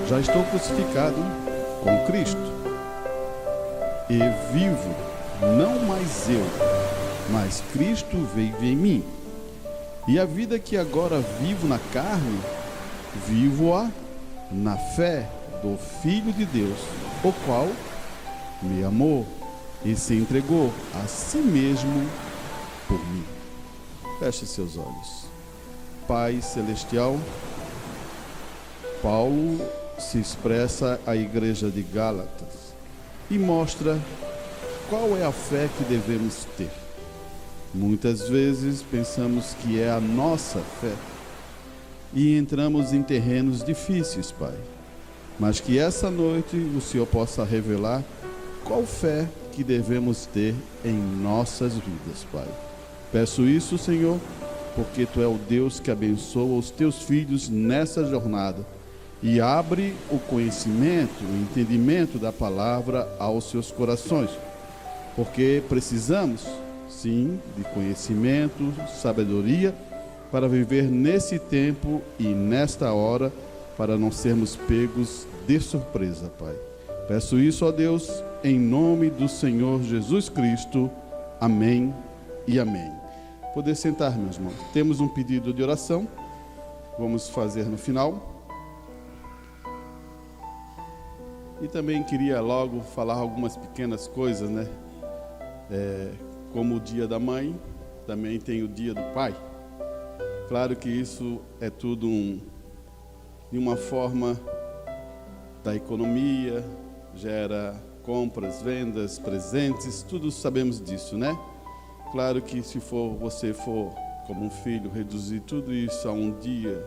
Já estou crucificado com Cristo e vivo, não mais eu, mas Cristo vive em mim. E a vida que agora vivo na carne, vivo-a na fé do Filho de Deus, o qual me amou e se entregou a si mesmo por mim. Feche seus olhos. Pai Celestial, Paulo se expressa à igreja de Gálatas e mostra qual é a fé que devemos ter. Muitas vezes pensamos que é a nossa fé e entramos em terrenos difíceis, Pai. Mas que essa noite o Senhor possa revelar qual fé que devemos ter em nossas vidas, Pai. Peço isso, Senhor, porque Tu é o Deus que abençoa os Teus filhos nessa jornada e abre o conhecimento, o entendimento da palavra aos seus corações, porque precisamos, sim, de conhecimento, sabedoria, para viver nesse tempo e nesta hora, para não sermos pegos de surpresa, Pai. Peço isso, ó Deus, em nome do Senhor Jesus Cristo. Amém e amém. Poder sentar, meus irmãos. Temos um pedido de oração, vamos fazer no final. E também queria logo falar algumas pequenas coisas, né? Como o dia da mãe, também tem o dia do pai. Claro que isso é tudo de uma forma da economia, gera compras, vendas, presentes, tudo sabemos disso, né? Claro que se você for como um filho reduzir tudo isso a um dia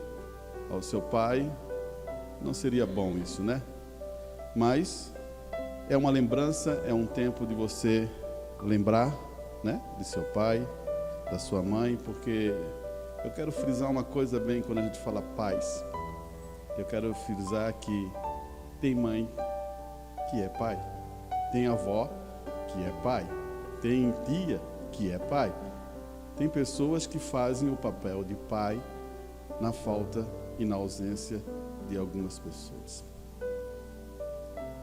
ao seu pai, não seria bom isso, né? Mas é uma lembrança, é um tempo de você lembrar, né, de seu pai, da sua mãe, porque eu quero frisar uma coisa bem quando a gente fala pais. Eu quero frisar que tem mãe que é pai, tem avó que é pai, tem tia que é pai. Tem pessoas que fazem o papel de pai na falta e na ausência de algumas pessoas.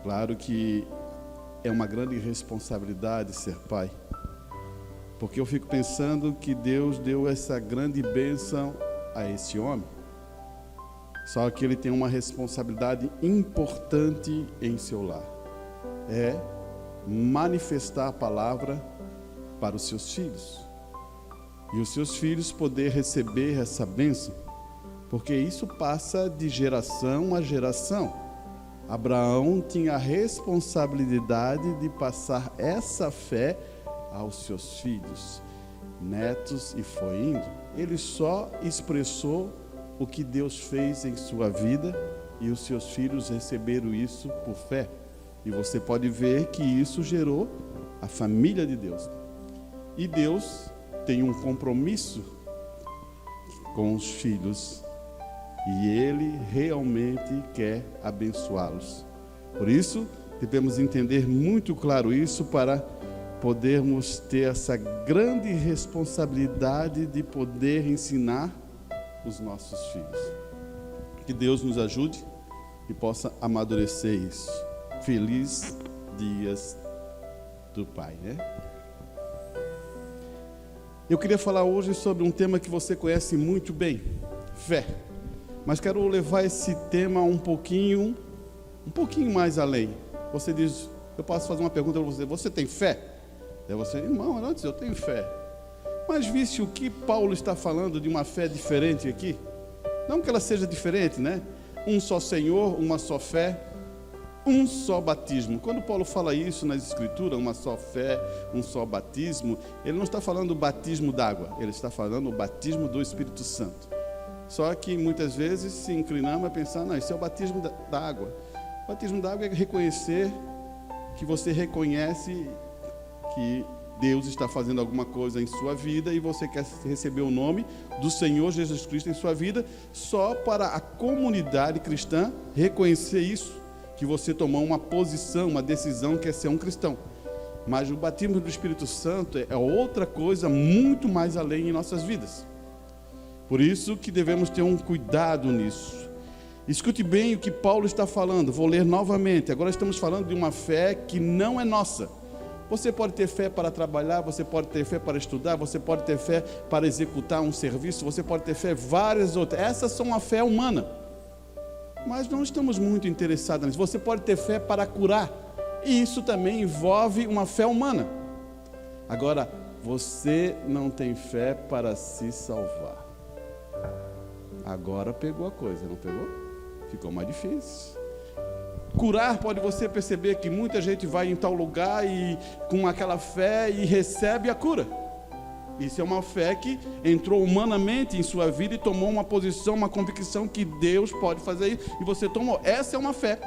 Claro que é uma grande responsabilidade ser pai, porque eu fico pensando que Deus deu essa grande bênção a esse homem, só que ele tem uma responsabilidade importante em seu lar, é manifestar a palavra para os seus filhos, e os seus filhos poder receber essa bênção, porque isso passa de geração a geração. Abraão tinha a responsabilidade de passar essa fé aos seus filhos, netos, e foi indo. Ele só expressou o que Deus fez em sua vida e os seus filhos receberam isso por fé. E você pode ver que isso gerou a família de Deus. E Deus tem um compromisso com os filhos e Ele realmente quer abençoá-los. Por isso, devemos entender muito claro isso para podermos ter essa grande responsabilidade de poder ensinar os nossos filhos. Que Deus nos ajude e possa amadurecer isso. Feliz dias do Pai, né? Eu queria falar hoje sobre um tema que você conhece muito bem, fé. Mas quero levar esse tema um pouquinho mais além. Você diz, eu posso fazer uma pergunta para você: você tem fé? Daí você, irmão, antes eu tenho fé. Mas viste o que Paulo está falando de uma fé diferente aqui? Não que ela seja diferente, né? Um só Senhor, uma só fé, um só batismo. Quando Paulo fala isso nas Escrituras, uma só fé, um só batismo, ele não está falando do batismo d'água, ele está falando do batismo do Espírito Santo. Só que muitas vezes se inclinamos a pensar, não, isso é o batismo da água. O batismo da água é reconhecer que você reconhece que Deus está fazendo alguma coisa em sua vida e você quer receber o nome do Senhor Jesus Cristo em sua vida, só para a comunidade cristã reconhecer isso, que você tomou uma posição, uma decisão que é ser um cristão. Mas o batismo do Espírito Santo é outra coisa muito mais além em nossas vidas. Por isso que devemos ter um cuidado nisso. Escute bem o que Paulo está falando, vou ler novamente. Agora estamos falando de uma fé que não é nossa. Você pode ter fé para trabalhar, você pode ter fé para estudar, você pode ter fé para executar um serviço, você pode ter fé várias outras. Essas são a fé humana. Mas não estamos muito interessados nisso. Você pode ter fé para curar, e isso também envolve uma fé humana. Agora, você não tem fé para se salvar. Agora pegou a coisa, não pegou? Ficou mais difícil. Curar, pode você perceber que muita gente vai em tal lugar e com aquela fé e recebe a cura. Isso é uma fé que entrou humanamente em sua vida e tomou uma posição, uma convicção que Deus pode fazer isso, e você tomou. Essa é uma fé.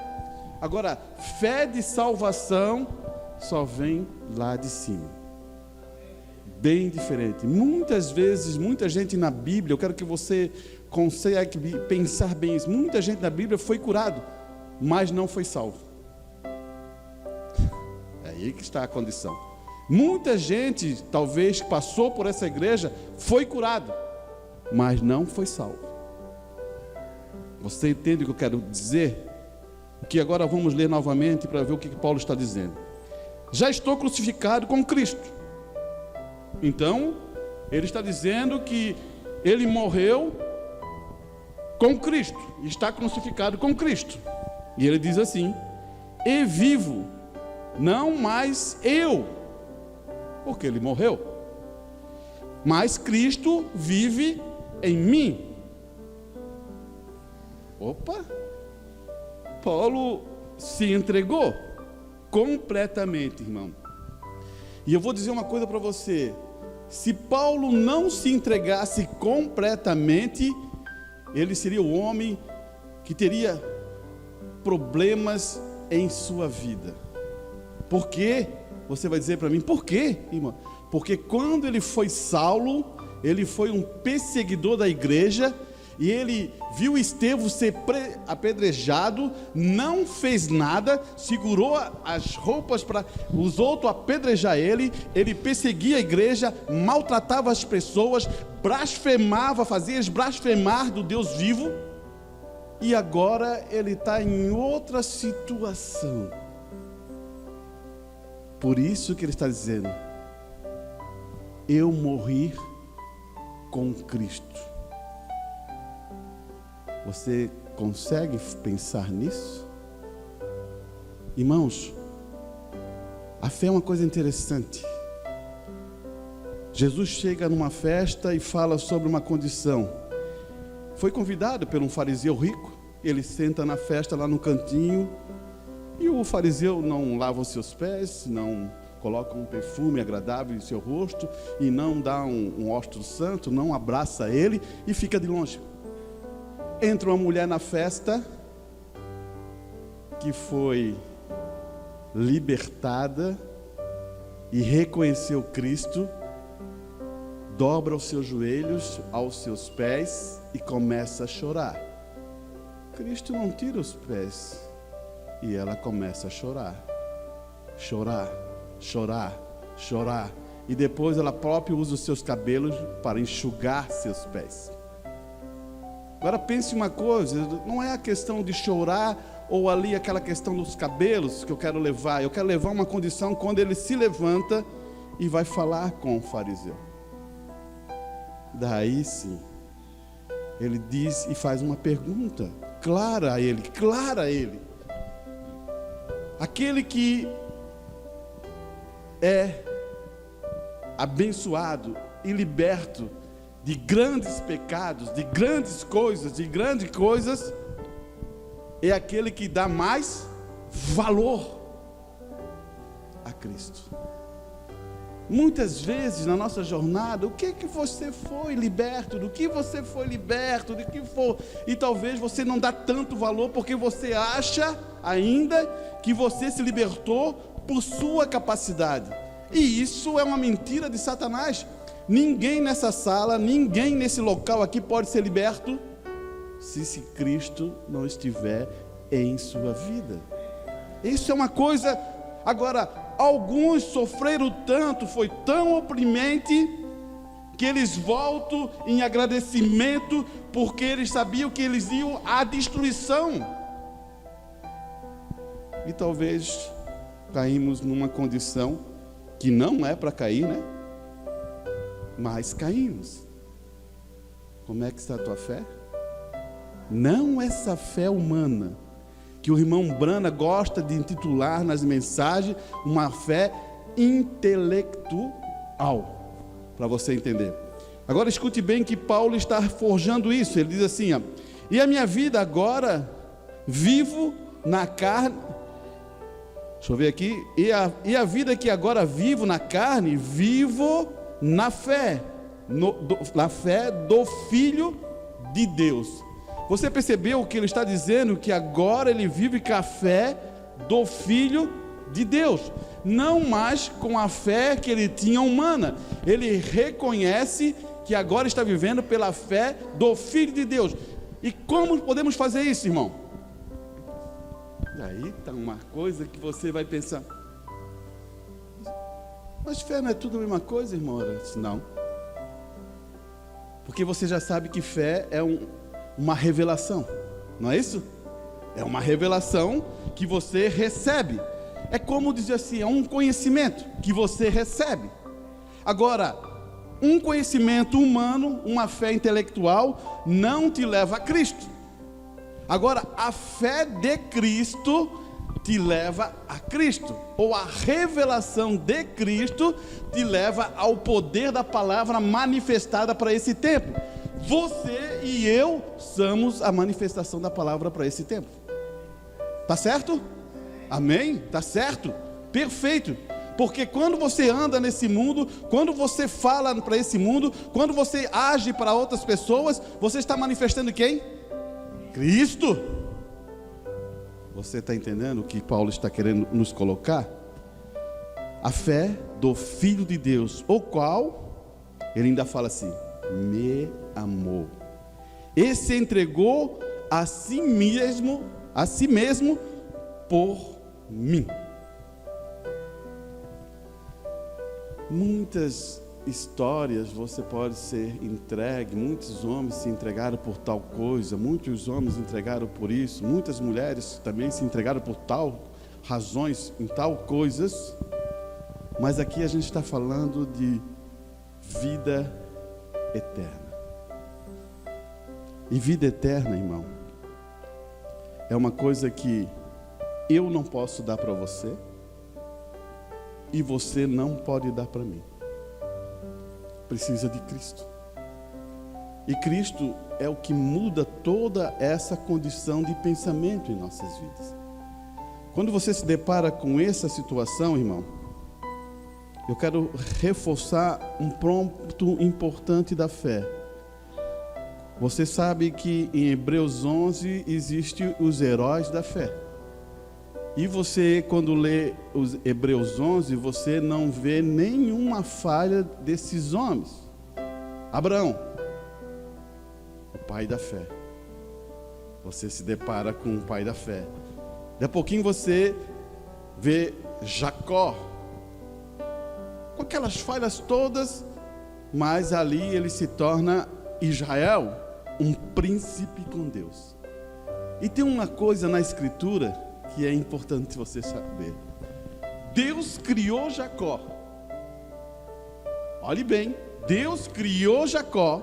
Agora, fé de salvação só vem lá de cima. Bem diferente. Muitas vezes, muita gente na Bíblia, eu quero que você consiga pensar bem isso. Muita gente na Bíblia foi curado, mas não foi salvo. É aí que está a condição. Muita gente, talvez, passou por essa igreja, foi curado, mas não foi salvo. Você entende o que eu quero dizer? Que agora vamos ler novamente para ver o que Paulo está dizendo. Já estou crucificado com Cristo. Então, ele está dizendo que ele morreu com Cristo, está crucificado com Cristo. E ele diz assim: e vivo, não mais eu, porque ele morreu, mas Cristo vive em mim. Opa! Paulo se entregou completamente, irmão. E eu vou dizer uma coisa para você: se Paulo não se entregasse completamente, ele seria o homem que teria problemas em sua vida. Por quê? Você vai dizer para mim, por quê, irmão? Porque quando ele foi Saulo, ele foi um perseguidor da igreja, e ele viu Estevão ser apedrejado, não fez nada, segurou as roupas para os outros apedrejar ele perseguia a igreja, maltratava as pessoas, blasfemava, fazia eles blasfemar do Deus vivo, e agora ele está em outra situação. Por isso que ele está dizendo: eu morri com Cristo. Você consegue pensar nisso? Irmãos, a fé é uma coisa interessante. Jesus chega numa festa e fala sobre uma condição. Foi convidado por um fariseu rico. Ele senta na festa lá no cantinho, e o fariseu não lava os seus pés, não coloca um perfume agradável em seu rosto, e não dá um ósculo santo, não abraça ele, e fica de longe. Entra uma mulher na festa, que foi libertada e reconheceu Cristo, dobra os seus joelhos aos seus pés e começa a chorar. Cristo não tira os pés, e ela começa a chorar, chorar, chorar, chorar, e depois ela própria usa os seus cabelos para enxugar seus pés. Agora pense uma coisa, não é a questão de chorar ou ali aquela questão dos cabelos que eu quero levar. Eu quero levar uma condição quando ele se levanta e vai falar com o fariseu. Daí sim, ele diz e faz uma pergunta clara a ele, Aquele que é abençoado e liberto de grandes pecados, de grandes coisas, é aquele que dá mais valor a Cristo. Muitas vezes na nossa jornada, o que você foi liberto, do que você foi liberto, do que for, e talvez você não dá tanto valor, porque você acha ainda que você se libertou por sua capacidade, e isso é uma mentira de Satanás. Ninguém nessa sala, ninguém nesse local aqui pode ser liberto se Cristo não estiver em sua vida. Isso é uma coisa. Agora, alguns sofreram tanto, foi tão oprimente, que eles voltam em agradecimento, porque eles sabiam que eles iam à destruição. E talvez caímos numa condição que não é para cair, né? Mas caímos. Como é que está a tua fé? Não essa fé humana, que o irmão Brana gosta de intitular nas mensagens, uma fé intelectual, para você entender. Agora escute bem que Paulo está forjando isso. Ele diz assim, ó, e a minha vida agora vivo na carne, deixa eu ver aqui, e a vida que agora vivo na carne, vivo na fé, na fé do Filho de Deus. Você percebeu que ele está dizendo que agora ele vive com a fé do Filho de Deus, não mais com a fé que ele tinha humana. Ele reconhece que agora está vivendo pela fé do Filho de Deus. E como podemos fazer isso, irmão? E aí está uma coisa que você vai pensar, mas fé não é tudo a mesma coisa, irmão? Não, porque você já sabe que fé é uma revelação, não é isso? É uma revelação que você recebe. É como dizer assim, é um conhecimento que você recebe. Agora, um conhecimento humano, uma fé intelectual, não te leva a Cristo. Agora, a fé de Cristo te leva a Cristo, ou a revelação de Cristo te leva ao poder da palavra manifestada para esse tempo. Você e eu somos a manifestação da palavra para esse tempo. Tá certo? Amém? Tá certo? Perfeito. Porque quando você anda nesse mundo, quando você fala para esse mundo, quando você age para outras pessoas, você está manifestando quem? Cristo. Você está entendendo o que Paulo está querendo nos colocar? A fé do Filho de Deus, o qual, ele ainda fala assim, me amou, e se entregou a si mesmo por mim. Muitas histórias você pode ser entregue, muitos homens se entregaram por tal coisa, muitos homens entregaram por isso, muitas mulheres também se entregaram por tal razões, em tal coisas, mas aqui a gente está falando de vida eterna. E vida eterna, irmão, é uma coisa que eu não posso dar para você e você não pode dar para mim. Precisa de Cristo. E Cristo é o que muda toda essa condição de pensamento em nossas vidas. Quando você se depara com essa situação, irmão, eu quero reforçar um ponto importante da fé. Você sabe que em Hebreus 11 existem os heróis da fé. E você, quando lê os Hebreus 11, você não vê nenhuma falha desses homens. Abraão, o pai da fé. Você se depara com o pai da fé. Daqui a pouquinho você vê Jacó, com aquelas falhas todas, mas ali ele se torna Israel, um príncipe com Deus. E tem uma coisa na Escritura que é importante você saber. Deus criou Jacó. Olhe bem, Deus criou Jacó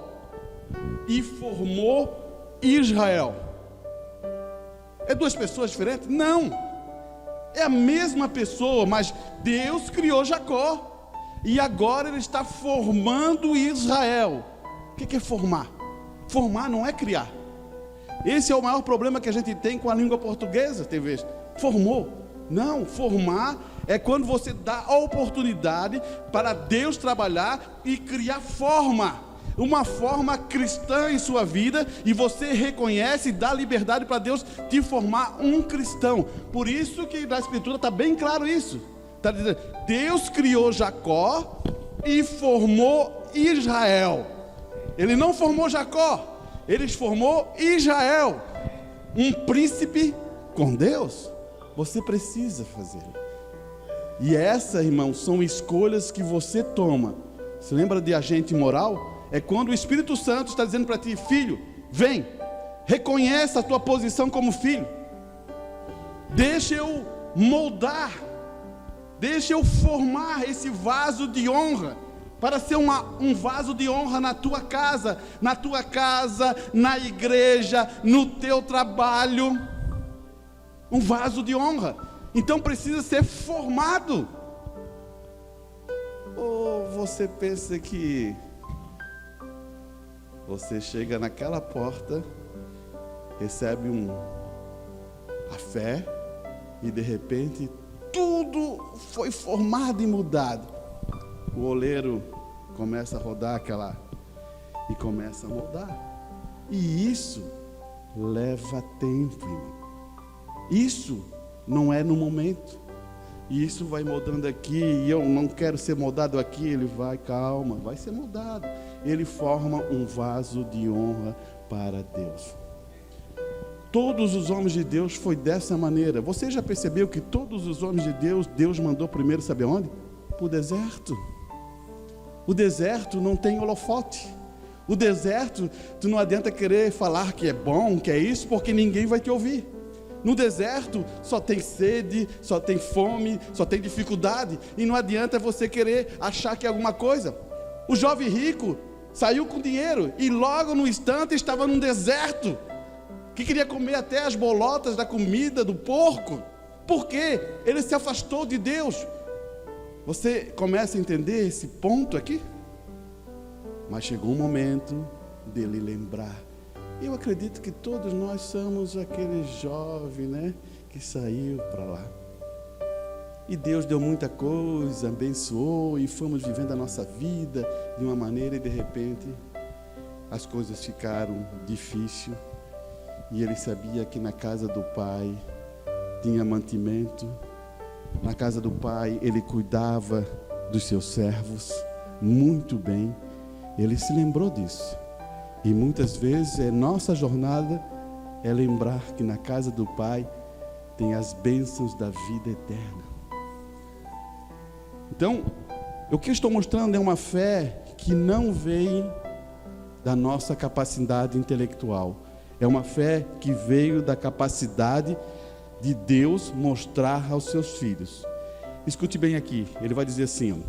e formou Israel. É duas pessoas diferentes? Não. É a mesma pessoa, mas Deus criou Jacó e agora ele está formando Israel. O que é formar? Formar não é criar. Esse é o maior problema que a gente tem com a língua portuguesa, tem vezes. Formou. Não, formar é quando você dá a oportunidade para Deus trabalhar e criar forma. Uma forma cristã em sua vida, e você reconhece e dá liberdade para Deus te formar um cristão. Por isso que na Escritura está bem claro isso. Está dizendo, Deus criou Jacó e formou Israel. Ele não formou Jacó, ele formou Israel, um príncipe com Deus. Você precisa fazer. E essa, irmão, são escolhas que você toma, Se lembra de agente moral? É quando o Espírito Santo está dizendo para ti: filho, vem, reconheça a tua posição como filho, deixa eu moldar, deixa eu formar esse vaso de honra, para ser um vaso de honra na tua casa, na igreja, no teu trabalho, um vaso de honra. Então precisa ser formado. Ou você pensa que você chega naquela porta, recebe a fé, e de repente tudo foi formado e mudado. O oleiro começa a rodar e começa a moldar. E isso leva tempo, irmão. Isso não é no momento. E isso vai moldando aqui, e eu não quero ser moldado aqui. Ele vai, calma, vai ser moldado. Ele forma um vaso de honra para Deus. Todos os homens de Deus foi dessa maneira. Você já percebeu que todos os homens de Deus, Deus mandou primeiro, sabe aonde? Para o deserto. O deserto não tem holofote. O deserto, tu não adianta querer falar que é bom, que é isso, porque ninguém vai te ouvir. No deserto só tem sede, só tem fome, só tem dificuldade, e não adianta você querer achar que é alguma coisa. O jovem rico saiu com dinheiro e logo no instante estava num deserto, que queria comer até as bolotas da comida do porco. Por quê? Ele se afastou de Deus. Você começa a entender esse ponto aqui? Mas chegou um momento dele lembrar. Eu acredito que todos nós somos aquele jovem, né, que saiu para lá. E Deus deu muita coisa, abençoou, e fomos vivendo a nossa vida de uma maneira, e de repente as coisas ficaram difíceis. E ele sabia que na casa do pai tinha mantimento. Na casa do pai ele cuidava dos seus servos muito bem. Ele se lembrou disso. E muitas vezes nossa jornada é lembrar que na casa do pai tem as bênçãos da vida eterna. Então, o que eu estou mostrando é uma fé que não vem da nossa capacidade intelectual. É uma fé que veio da capacidade de Deus mostrar aos seus filhos. Escute bem aqui, ele vai dizer assim,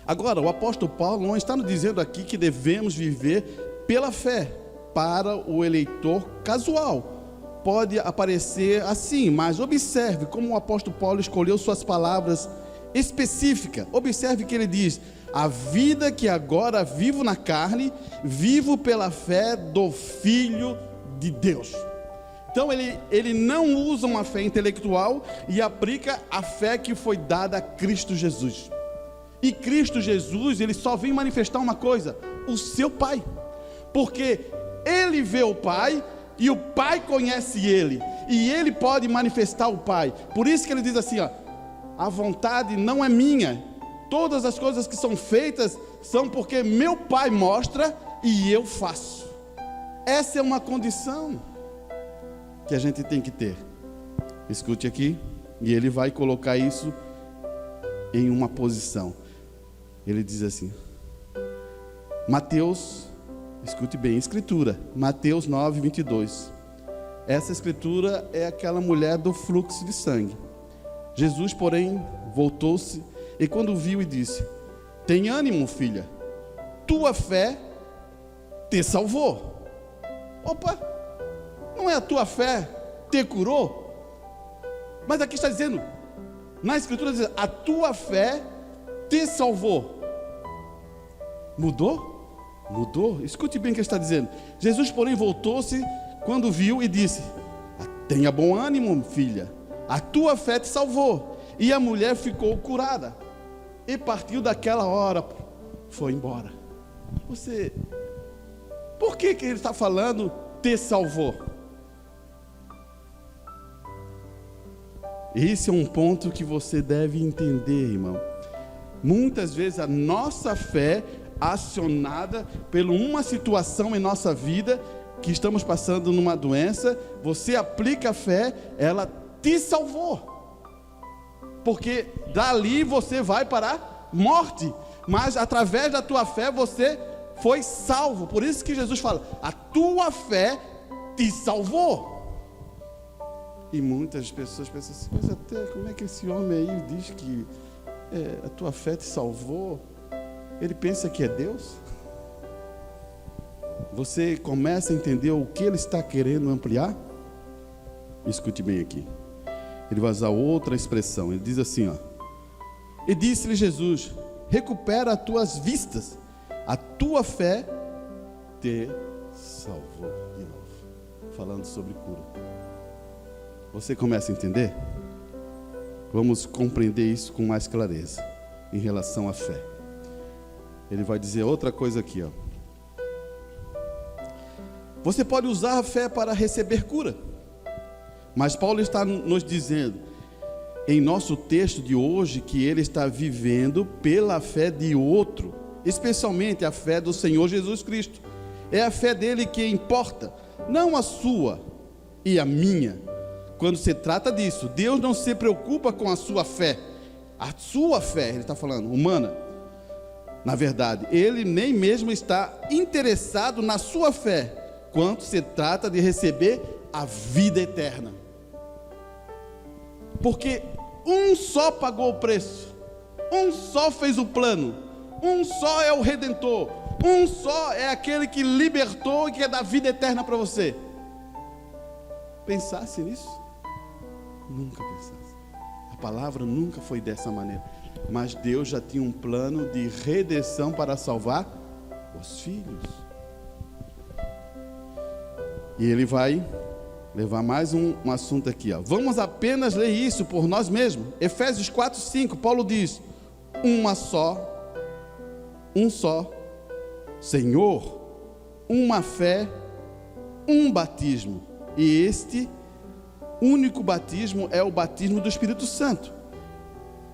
agora o apóstolo Paulo não está nos dizendo aqui que devemos viver pela fé. Para o eleitor casual pode aparecer assim, mas observe como o apóstolo Paulo escolheu suas palavras específicas. Observe que ele diz: a vida que agora vivo na carne, vivo pela fé do Filho de Deus. Então ele não usa uma fé intelectual e aplica a fé que foi dada a Cristo Jesus. E Cristo Jesus, ele só vem manifestar uma coisa: o seu Pai. Porque ele vê o Pai e o Pai conhece ele, e ele pode manifestar o Pai. Por isso que ele diz assim, a vontade não é minha, todas as coisas que são feitas são porque meu Pai mostra e eu faço. Essa é uma condição que a gente tem que ter. Escute aqui, e ele vai colocar isso em uma posição. Ele diz assim, Mateus, escute bem, escritura, Mateus 9, 22. Essa escritura é aquela mulher do fluxo de sangue. Jesus, porém, voltou-se e quando viu e disse: tem ânimo, filha, tua fé te salvou. Opa, não é a tua fé te curou? Mas aqui está dizendo, na escritura diz, a tua fé te salvou. Mudou? Mudou? Escute bem o que está dizendo. Jesus, porém, voltou-se quando viu e disse: tenha bom ânimo, filha, a tua fé te salvou. E a mulher ficou curada e partiu daquela hora, foi embora. Por que ele está falando te salvou? Esse é um ponto que você deve entender, irmão. Muitas vezes a nossa fé acionada por uma situação em nossa vida, que estamos passando numa doença, você aplica a fé, ela te salvou, porque dali você vai para a morte, mas através da tua fé você foi salvo. Por isso que Jesus fala: a tua fé te salvou. E muitas pessoas pensam assim: mas até como é que esse homem aí diz que a tua fé te salvou? Ele pensa que é Deus? Você começa a entender o que ele está querendo ampliar? Escute bem aqui. Ele vai usar outra expressão. Ele diz assim, ó: e disse-lhe Jesus: recupera as tuas vistas, a tua fé te salvou. De novo, falando sobre cura. Você começa a entender? Vamos compreender isso com mais clareza em relação à fé. Ele vai dizer outra coisa aqui, ó. Você pode usar a fé para receber cura, mas Paulo está nos dizendo em nosso texto de hoje que ele está vivendo pela fé de outro, especialmente a fé do Senhor Jesus Cristo. É a fé dele que importa, não a sua e a minha. Quando se trata disso, Deus não se preocupa com a sua fé, ele está falando, humana. Na verdade, ele nem mesmo está interessado na sua fé, quando se trata de receber a vida eterna. Porque um só pagou o preço, um só fez o plano, um só é o Redentor, um só é aquele que libertou e que dá vida eterna para você. Pensasse nisso? Nunca pensasse. A palavra nunca foi dessa maneira. Mas Deus já tinha um plano de redenção para salvar os filhos. E ele vai levar mais um assunto aqui, ó. Vamos apenas ler isso por nós mesmos. Efésios 4:5, Paulo diz: um só Senhor, uma fé, um batismo. E este único batismo é o batismo do Espírito Santo.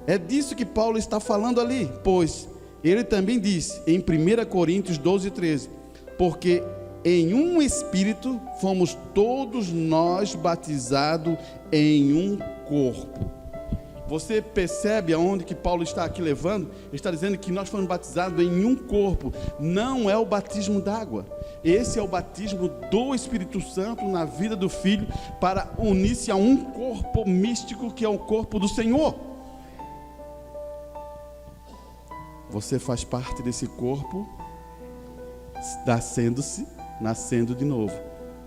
É disso que Paulo está falando ali, pois ele também disse em 1 Coríntios 12:13, porque em um Espírito fomos todos nós batizados em um corpo. Você percebe aonde que Paulo está aqui levando? Ele está dizendo que nós fomos batizados em um corpo. Não é o batismo d'água. Esse é o batismo do Espírito Santo na vida do Filho, para unir-se a um corpo místico que é o corpo do Senhor. Você faz parte desse corpo, nascendo de novo.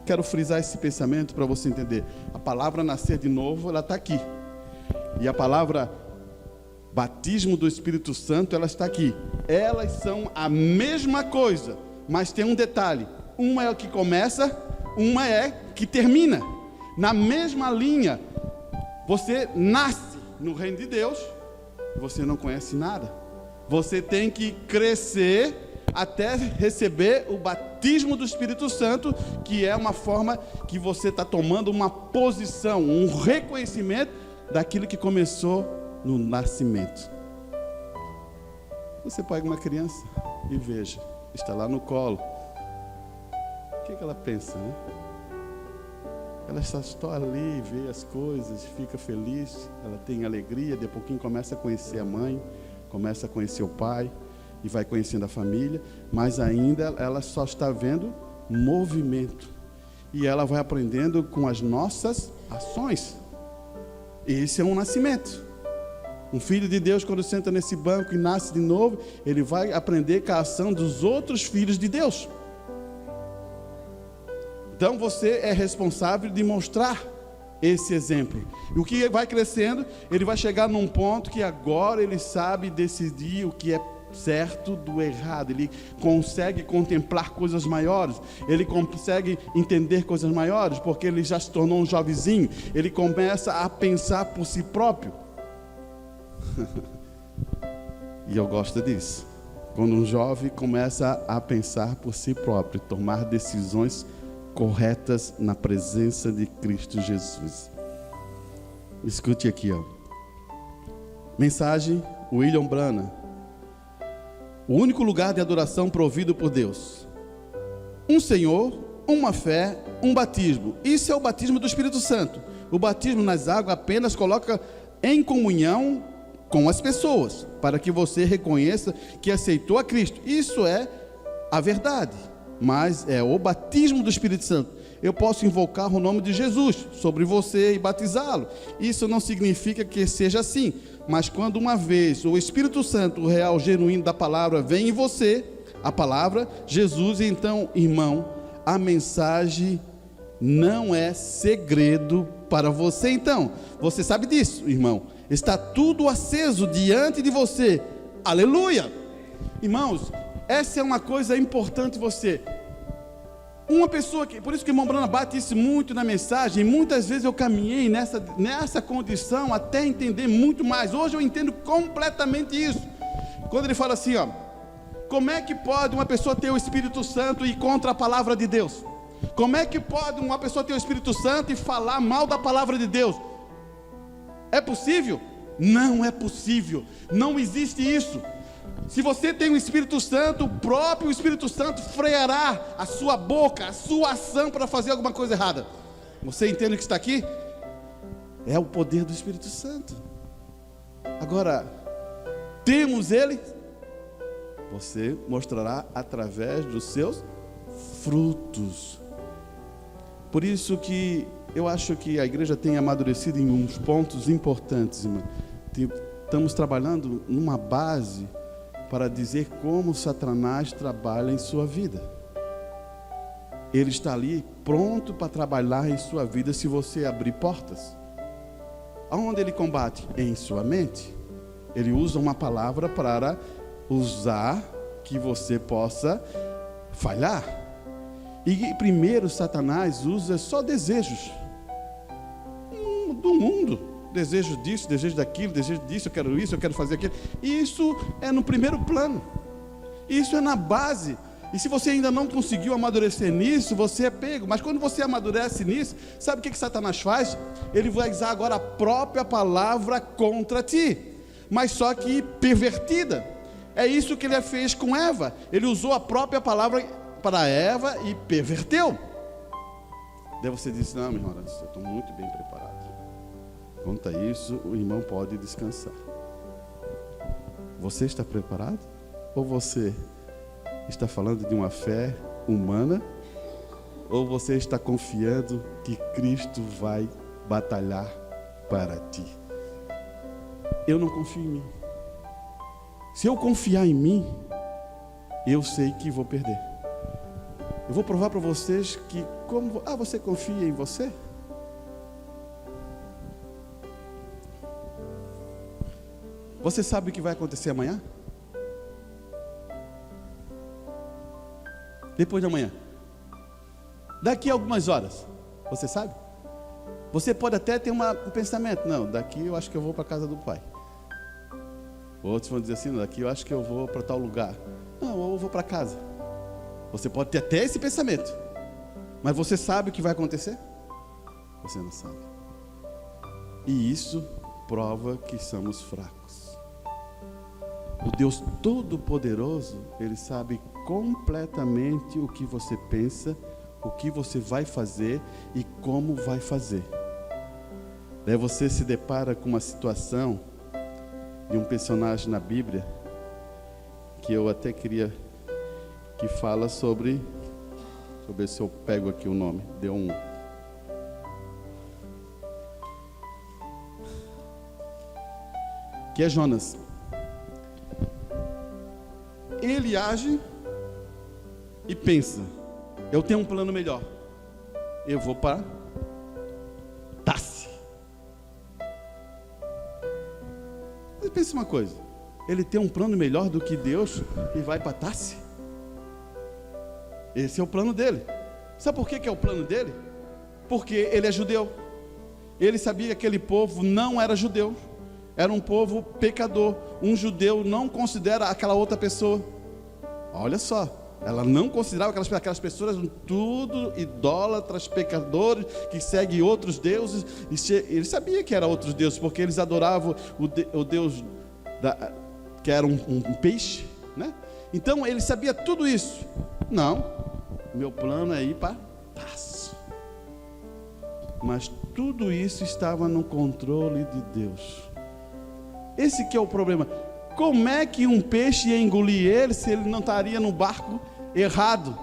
Quero frisar esse pensamento para você entender. A palavra nascer de novo, ela está aqui. E a palavra batismo do Espírito Santo, ela está aqui. Elas são a mesma coisa, mas tem um detalhe. Uma é o que começa, uma é que termina. Na mesma linha, você nasce no reino de Deus, você não conhece nada. Você tem que crescer até receber o batismo do Espírito Santo, que é uma forma que você está tomando uma posição, um reconhecimento daquilo que começou no nascimento. Você pega uma criança e veja, está lá no colo. O que ela pensa, né? Ela está só ali, vê as coisas, fica feliz, ela tem alegria, de pouquinho começa a conhecer a mãe, começa a conhecer o pai, e vai conhecendo a família, mas ainda ela só está vendo movimento, e ela vai aprendendo com as nossas ações. Esse é um nascimento. Um filho de Deus, quando senta nesse banco e nasce de novo, ele vai aprender com a ação dos outros filhos de Deus. Então você é responsável de mostrar esse exemplo. E o que vai crescendo, ele vai chegar num ponto que agora ele sabe decidir o que é certo do errado. Ele consegue contemplar coisas maiores, ele consegue entender coisas maiores, porque ele já se tornou um jovenzinho. Ele começa a pensar por si próprio. E eu gosto disso, quando um jovem começa a pensar por si próprio, tomar decisões corretas na presença de Cristo Jesus. Escute aqui, ó. Mensagem William Branham. O único lugar de adoração provido por Deus. Um Senhor, uma fé, um batismo. Isso é o batismo do Espírito Santo. O batismo nas águas apenas coloca em comunhão com as pessoas, para que você reconheça que aceitou a Cristo. Isso é a verdade, mas é o batismo do Espírito Santo. Eu posso invocar o nome de Jesus sobre você e batizá-lo. Isso não significa que seja assim, mas quando uma vez o Espírito Santo, o real, genuíno da palavra, vem em você, a palavra, Jesus, então, irmão, a mensagem não é segredo para você. Então, você sabe disso, irmão. Está tudo aceso diante de você. Aleluia! Irmãos, essa é uma coisa importante você. Uma pessoa que, por isso que o irmão Brana bate isso muito na mensagem, muitas vezes eu caminhei nessa condição até entender muito mais. Hoje eu entendo completamente isso. Quando ele fala assim, ó, como é que pode uma pessoa ter o Espírito Santo e ir contra a palavra de Deus? Como é que pode uma pessoa ter o Espírito Santo e falar mal da palavra de Deus? É possível? Não é possível. Não existe isso. Se você tem o Espírito Santo, o próprio Espírito Santo freará a sua boca, a sua ação para fazer alguma coisa errada. Você entende o que está aqui? É o poder do Espírito Santo. Agora, temos ele? Você mostrará através dos seus frutos. Por isso que eu acho que a igreja tem amadurecido em uns pontos importantes, irmão. Estamos trabalhando numa base para dizer como Satanás trabalha em sua vida. Ele está ali pronto para trabalhar em sua vida se você abrir portas. Aonde ele combate? Em sua mente. Ele usa uma palavra para usar que você possa falhar. E primeiro Satanás usa só desejos do mundo. Desejo disso, desejo daquilo, desejo disso, eu quero isso, eu quero fazer aquilo. Isso é no primeiro plano. Isso é na base. E se você ainda não conseguiu amadurecer nisso, você é pego. Mas quando você amadurece nisso, sabe o que Satanás faz? Ele vai usar agora a própria palavra contra ti, mas só que pervertida. É isso que ele fez com Eva. Ele usou a própria palavra para Eva e perverteu. Daí você disse, não, meu irmão, eu estou muito bem preparado. Quanto a isso, o irmão pode descansar. Você está preparado? Ou você está falando de uma fé humana? Ou você está confiando que Cristo vai batalhar para ti? Eu não confio em mim. Se eu confiar em mim, eu sei que vou perder. Eu vou provar para vocês que você confia em você? Você sabe o que vai acontecer amanhã? Depois de amanhã? Daqui a algumas horas? Você sabe? Você pode até ter um pensamento. Não, daqui eu acho que eu vou para a casa do pai. Outros vão dizer assim, não, daqui eu acho que eu vou para tal lugar. Não, eu vou para casa. Você pode ter até esse pensamento. Mas você sabe o que vai acontecer? Você não sabe. E isso prova que somos fracos. O Deus Todo-Poderoso, Ele sabe completamente o que você pensa, o que você vai fazer e como vai fazer. Daí você se depara com uma situação de um personagem na Bíblia, que eu até queria que fala sobre, deixa eu ver se eu pego aqui o nome, que é Jonas. Ele age e pensa, eu tenho um plano melhor, eu vou para Tarse. Mas pensa uma coisa, ele tem um plano melhor do que Deus e vai para Tarse? Esse é o plano dele. Sabe por que é o plano dele? Porque ele é judeu. Ele sabia que aquele povo não era judeu, era um povo pecador. Um judeu não considera aquela outra pessoa. Olha só, ela não considerava aquelas pessoas tudo idólatras, pecadores, que seguem outros deuses. Ele sabia que eram outros deuses, porque eles adoravam o Deus que era um peixe, né? Então ele sabia tudo isso. Não, meu plano é ir para Tarso. Mas tudo isso estava no controle de Deus. Esse que é o problema. Como é que um peixe ia engolir ele se ele não estaria no barco errado?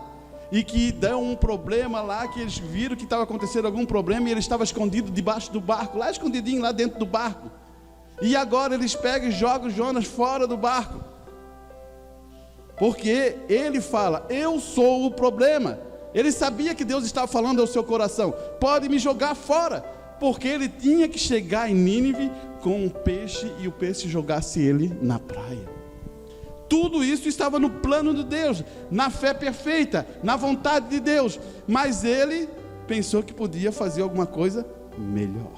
E que deu um problema lá, que eles viram que estava acontecendo algum problema e ele estava escondido debaixo do barco, lá escondidinho, lá dentro do barco. E agora eles pegam e jogam Jonas fora do barco. Porque ele fala, eu sou o problema. Ele sabia que Deus estava falando ao seu coração, pode me jogar fora. Porque ele tinha que chegar em Nínive com um peixe e o peixe jogasse ele na praia. Tudo isso estava no plano de Deus, na fé perfeita, na vontade de Deus. Mas ele pensou que podia fazer alguma coisa melhor.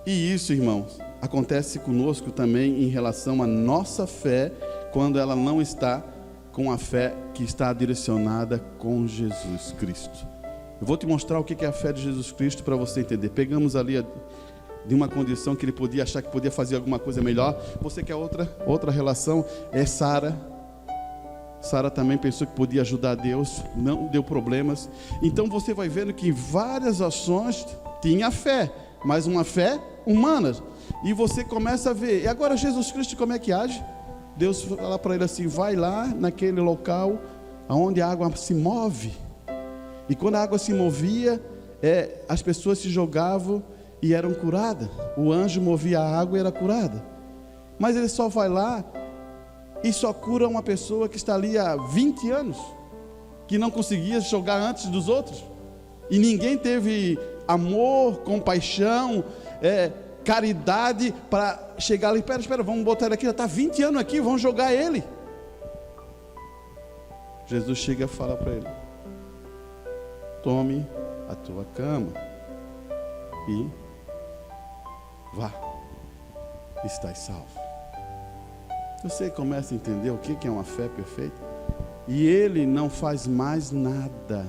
E isso, irmãos, acontece conosco também em relação à nossa fé, quando ela não está com a fé que está direcionada com Jesus Cristo. Eu vou te mostrar o que é a fé de Jesus Cristo para você entender. Pegamos ali de uma condição que ele podia achar que podia fazer alguma coisa melhor. Você quer outra relação? É Sara. Sara também pensou que podia ajudar Deus, não deu problemas. Então você vai vendo que várias ações tinha fé, mas uma fé humana. E você começa a ver. E agora Jesus Cristo como é que age? Deus fala para ele assim, vai lá naquele local onde a água se move. E quando a água se movia, as pessoas se jogavam e eram curadas. O anjo movia a água e era curada. Mas ele só vai lá e só cura uma pessoa que está ali há 20 anos, que não conseguia jogar antes dos outros. E ninguém teve amor, compaixão, caridade para chegar ali. Espera, vamos botar ele aqui, já está 20 anos aqui, vamos jogar ele. Jesus chega e fala para ele, tome a tua cama e vá, estás salvo. Você começa a entender o que é uma fé perfeita? E ele não faz mais nada.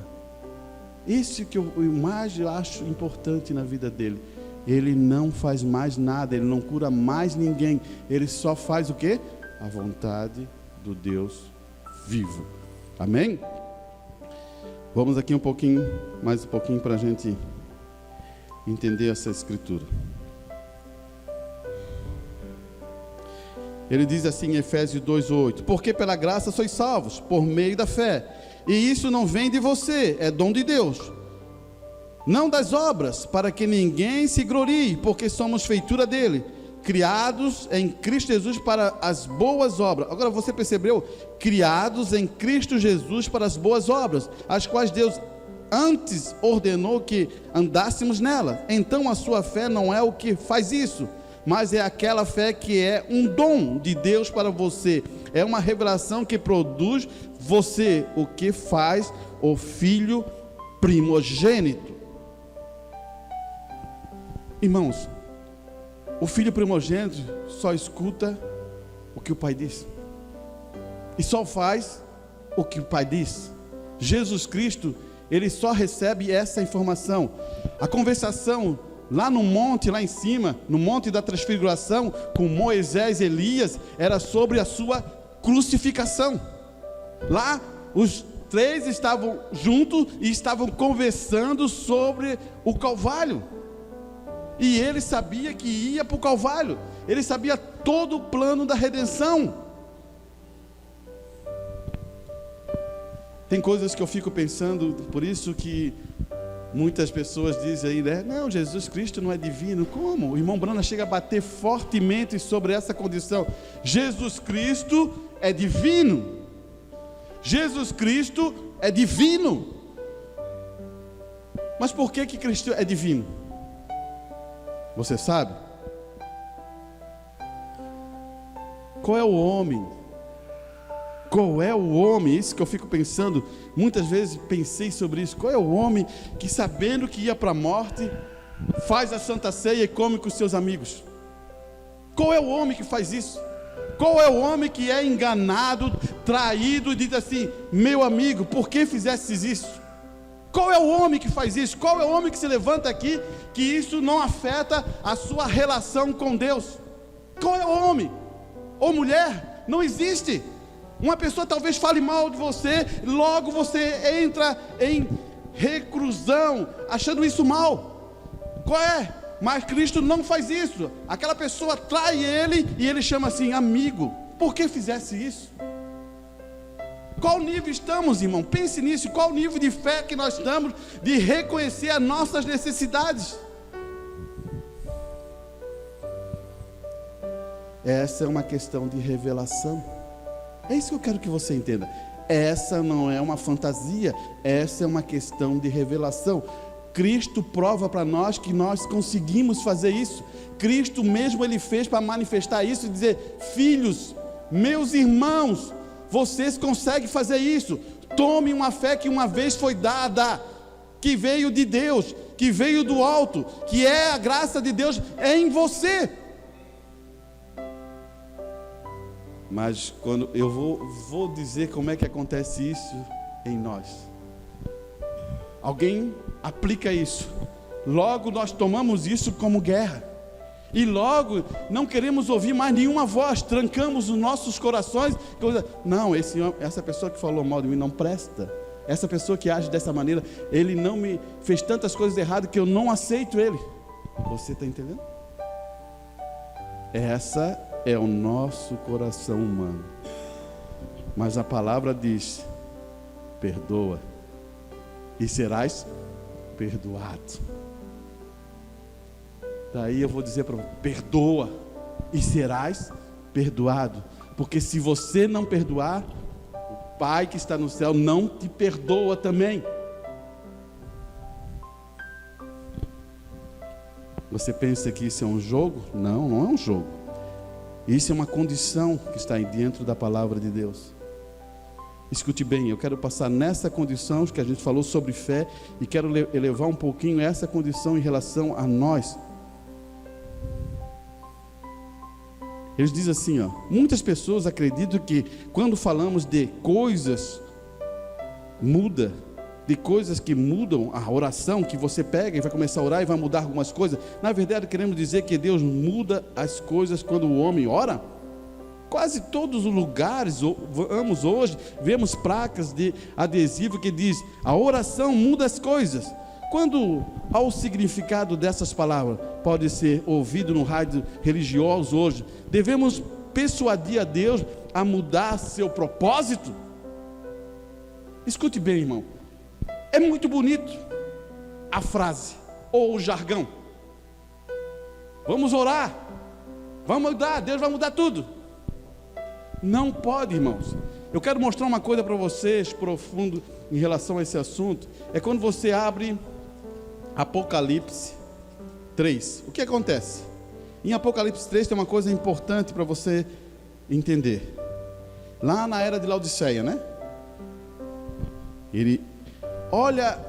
Isso que eu mais acho importante na vida dele. Ele não faz mais nada, ele não cura mais ninguém. Ele só faz o quê? A vontade do Deus vivo. Amém? Vamos aqui mais um pouquinho para a gente entender essa escritura. Ele diz assim em Efésios 2:8: porque pela graça sois salvos, por meio da fé, e isso não vem de você, é dom de Deus, não das obras, para que ninguém se glorie, porque somos feitura dele, criados em Cristo Jesus para as boas obras. Agora você percebeu? Criados em Cristo Jesus para as boas obras, as quais Deus antes ordenou que andássemos nela. Então a sua fé não é o que faz isso, mas é aquela fé que é um dom de Deus para você. É uma revelação que produz você, o que faz o filho primogênito. Irmãos, o filho primogênito só escuta o que o pai diz, e só faz o que o pai diz. Jesus Cristo, ele só recebe essa informação. A conversação lá no monte, lá em cima, no monte da transfiguração, com Moisés e Elias, era sobre a sua crucificação. Lá os três estavam juntos e estavam conversando sobre o Calvário. E ele sabia que ia para o Calvário. Ele sabia todo o plano da redenção. Tem coisas que eu fico pensando, por isso que muitas pessoas dizem aí, né? Não, Jesus Cristo não é divino. Como? O irmão Brana chega a bater fortemente sobre essa condição. Jesus Cristo é divino. Jesus Cristo é divino. Mas por que Cristo é divino? Você sabe? Qual é o homem? Qual é o homem? Isso que eu fico pensando, muitas vezes pensei sobre isso. Qual é o homem que, sabendo que ia para a morte, faz a Santa Ceia e come com os seus amigos? Qual é o homem que faz isso? Qual é o homem que é enganado, traído e diz assim, meu amigo, por que fizestes isso? Qual é o homem que faz isso? Qual é o homem que se levanta aqui, que isso não afeta a sua relação com Deus? Qual é o homem? Ou mulher? Não existe. Uma pessoa talvez fale mal de você, logo você entra em reclusão, achando isso mal. Qual é? Mas Cristo não faz isso. Aquela pessoa trai ele e ele chama assim, amigo. Por que fizesse isso? Qual nível estamos, irmão? Pense nisso. Qual nível de fé que nós estamos de reconhecer as nossas necessidades? Essa é uma questão de revelação. É isso que eu quero que você entenda. Essa não é uma fantasia, essa é uma questão de revelação. Cristo prova para nós que nós conseguimos fazer isso. Cristo mesmo ele fez para manifestar isso e dizer: filhos, meus irmãos, vocês conseguem fazer isso. Tome uma fé que uma vez foi dada, que veio de Deus, que veio do alto, que é a graça de Deus, é em você. Mas quando eu vou dizer como é que acontece isso em nós. Alguém aplica isso, logo nós tomamos isso como guerra, e logo não queremos ouvir mais nenhuma voz, trancamos os nossos corações. Não, essa pessoa que falou mal de mim não presta, essa pessoa que age dessa maneira, ele não me fez tantas coisas erradas que eu não aceito ele. Você está entendendo? Essa é o nosso coração humano, mas a palavra diz: perdoa e serás perdoado. Daí eu vou dizer para você: perdoa e serás perdoado, porque se você não perdoar, o Pai que está no céu não te perdoa também. Você pensa que isso é um jogo? Não, não é um jogo. Isso é uma condição que está aí dentro da palavra de Deus. Escute bem, eu quero passar nessa condição que a gente falou sobre fé, e quero elevar um pouquinho essa condição em relação a nós. Eles dizem assim, muitas pessoas acreditam que quando falamos de coisas, de coisas que mudam a oração, que você pega e vai começar a orar e vai mudar algumas coisas. Na verdade, queremos dizer que Deus muda as coisas quando o homem ora. Quase todos os lugares, vamos hoje, vemos placas de adesivo que diz: a oração muda as coisas. Quando ao significado dessas palavras pode ser ouvido no rádio religioso hoje, devemos persuadir a Deus a mudar seu propósito? Escute bem, irmão, é muito bonito a frase ou o jargão: vamos orar, vamos mudar, Deus vai mudar tudo. Não pode, irmãos. Eu quero mostrar uma coisa para vocês profundo em relação a esse assunto. É quando você abre Apocalipse 3. O que acontece? Em Apocalipse 3 tem uma coisa importante para você entender. Lá na era de Laodiceia, né? Olha,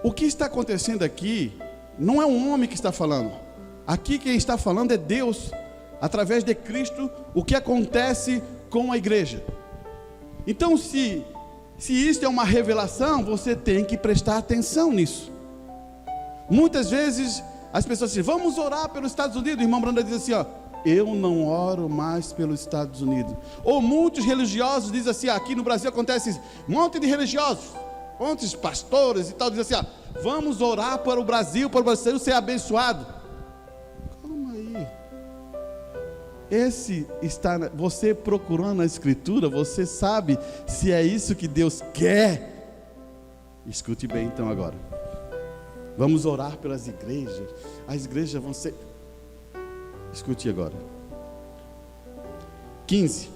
o que está acontecendo aqui não é um homem que está falando. Aqui quem está falando é Deus, através de Cristo, o que acontece com a igreja. Então, se isso é uma revelação, você tem que prestar atenção nisso. Muitas vezes as pessoas dizem: vamos orar pelos Estados Unidos. O irmão Brandão diz assim: eu não oro mais pelos Estados Unidos. Ou muitos religiosos dizem assim: aqui no Brasil acontece isso, um monte de religiosos, muitos pastores e tal, dizem assim: vamos orar para o Brasil ser abençoado. Você procurando na Escritura, você sabe se é isso que Deus quer. Escute bem então agora. Vamos orar pelas igrejas. As igrejas vão ser... Escute agora. 15.